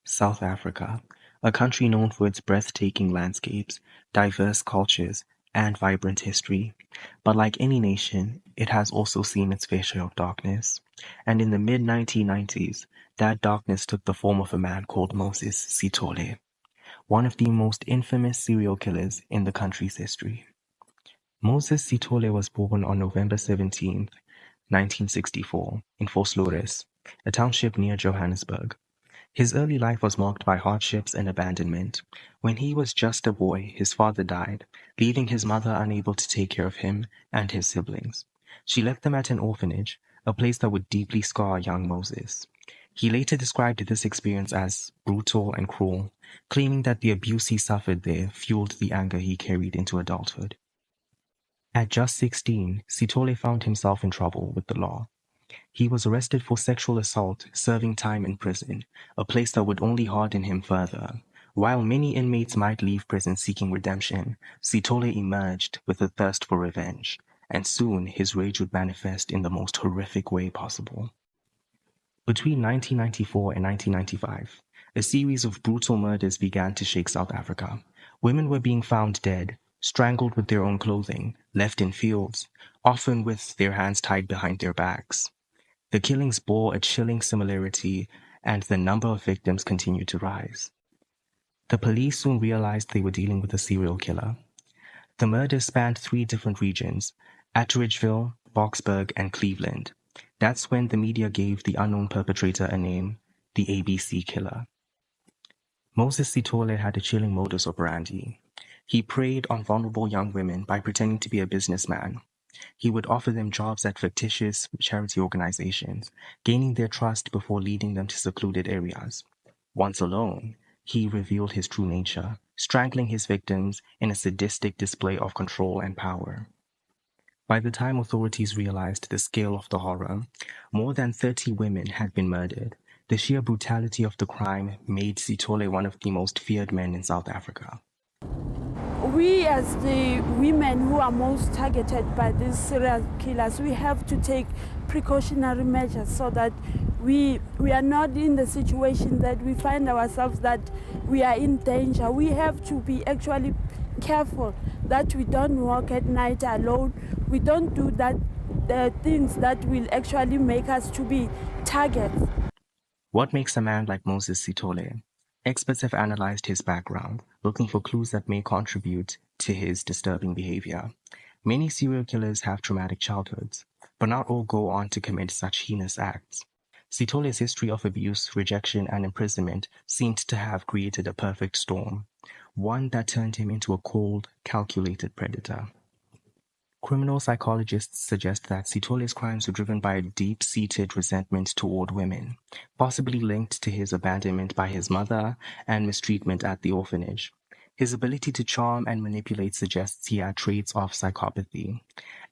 South Africa, a country known for its breathtaking landscapes, diverse cultures, and vibrant history. But like any nation, it has also seen its fair share of darkness. And in the mid-1990s, that darkness took the form of a man called Moses Sithole, one of the most infamous serial killers in the country's history. Moses Sithole was born on November 17, 1964, in Vosloorus, a township near Johannesburg. His early life was marked by hardships and abandonment. When he was just a boy, his father died, leaving his mother unable to take care of him and his siblings. She left them at an orphanage, a place that would deeply scar young Moses. He later described this experience as brutal and cruel, claiming that the abuse he suffered there fueled the anger he carried into adulthood. At just 16, Sithole found himself in trouble with the law. He was arrested for sexual assault, serving time in prison, a place that would only harden him further. While many inmates might leave prison seeking redemption, Sithole emerged with a thirst for revenge, and soon his rage would manifest in the most horrific way possible. Between 1994 and 1995, a series of brutal murders began to shake South Africa. Women were being found dead, strangled with their own clothing, left in fields, often with their hands tied behind their backs. The killings bore a chilling similarity, and the number of victims continued to rise. The police soon realized they were dealing with a serial killer. The murders spanned 3 different regions: Atteridgeville, Boksburg, and Cleveland. That's when the media gave the unknown perpetrator a name: the ABC Killer. Moses Sithole had a chilling modus operandi. He preyed on vulnerable young women by pretending to be a businessman. He would offer them jobs at fictitious charity organizations, gaining their trust before leading them to secluded areas. Once alone, he revealed his true nature, strangling his victims in a sadistic display of control and power. By the time authorities realized the scale of the horror, more than 30 women had been murdered. The sheer brutality of the crime made Sithole one of the most feared men in South Africa. We as the women who are most targeted by these serial killers, we have to take precautionary measures so that we are not in the situation that we find ourselves that we are in danger. We have to be actually careful that we don't walk at night alone. We don't do the things that will actually make us to be targets. What makes a man like Moses Sithole? Experts have analyzed his background, looking for clues that may contribute to his disturbing behavior. Many serial killers have traumatic childhoods, but not all go on to commit such heinous acts. Sithole's history of abuse, rejection, and imprisonment seemed to have created a perfect storm, one that turned him into a cold, calculated predator. Criminal psychologists suggest that Sithole's crimes were driven by a deep-seated resentment toward women, possibly linked to his abandonment by his mother and mistreatment at the orphanage. His ability to charm and manipulate suggests he had traits of psychopathy,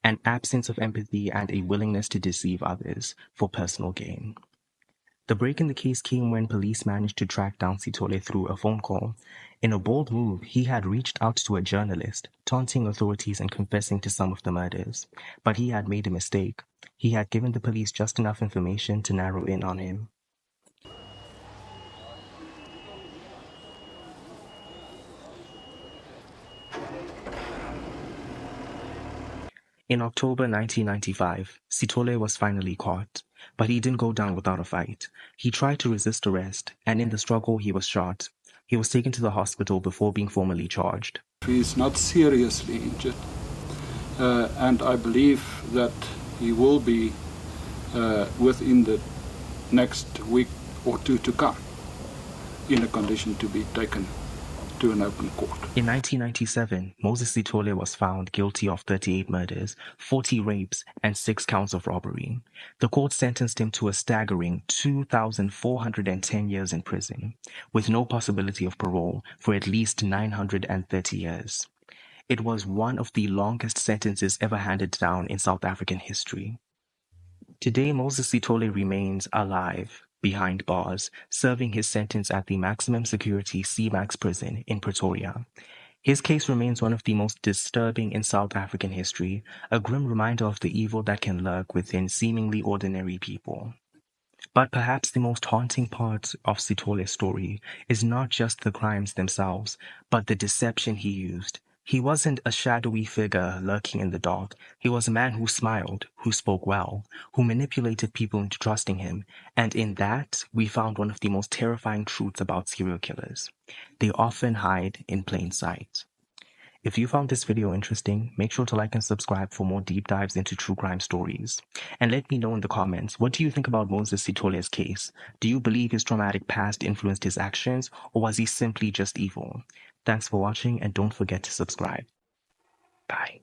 an absence of empathy, and a willingness to deceive others for personal gain. The break in the case came when police managed to track down Sithole through a phone call. In a bold move, he had reached out to a journalist, taunting authorities and confessing to some of the murders. But he had made a mistake. He had given the police just enough information to narrow in on him. In October 1995, Sithole was finally caught, but he didn't go down without a fight. He tried to resist arrest, and in the struggle he was shot. He was taken to the hospital before being formally charged. He is not seriously injured, and I believe that he will be within the next week or two to come in a condition to be taken to an open court. In 1997, Moses Sithole was found guilty of 38 murders, 40 rapes, and 6 counts of robbery. The court sentenced him to a staggering 2,410 years in prison, with no possibility of parole for at least 930 years. It was one of the longest sentences ever handed down in South African history. Today, Moses Sithole remains alive, behind bars, serving his sentence at the maximum security C-Max prison in Pretoria. His case remains one of the most disturbing in South African history, a grim reminder of the evil that can lurk within seemingly ordinary people. But perhaps the most haunting part of Sithole's story is not just the crimes themselves, but the deception he used. He wasn't a shadowy figure lurking in the dark. He was a man who smiled, who spoke well, who manipulated people into trusting him. And in that, we found one of the most terrifying truths about serial killers. They often hide in plain sight. If you found this video interesting, make sure to like and subscribe for more deep dives into true crime stories. And let me know in the comments, what do you think about Moses Sithole's case? Do you believe his traumatic past influenced his actions, or was he simply just evil? Thanks for watching, and don't forget to subscribe. Bye.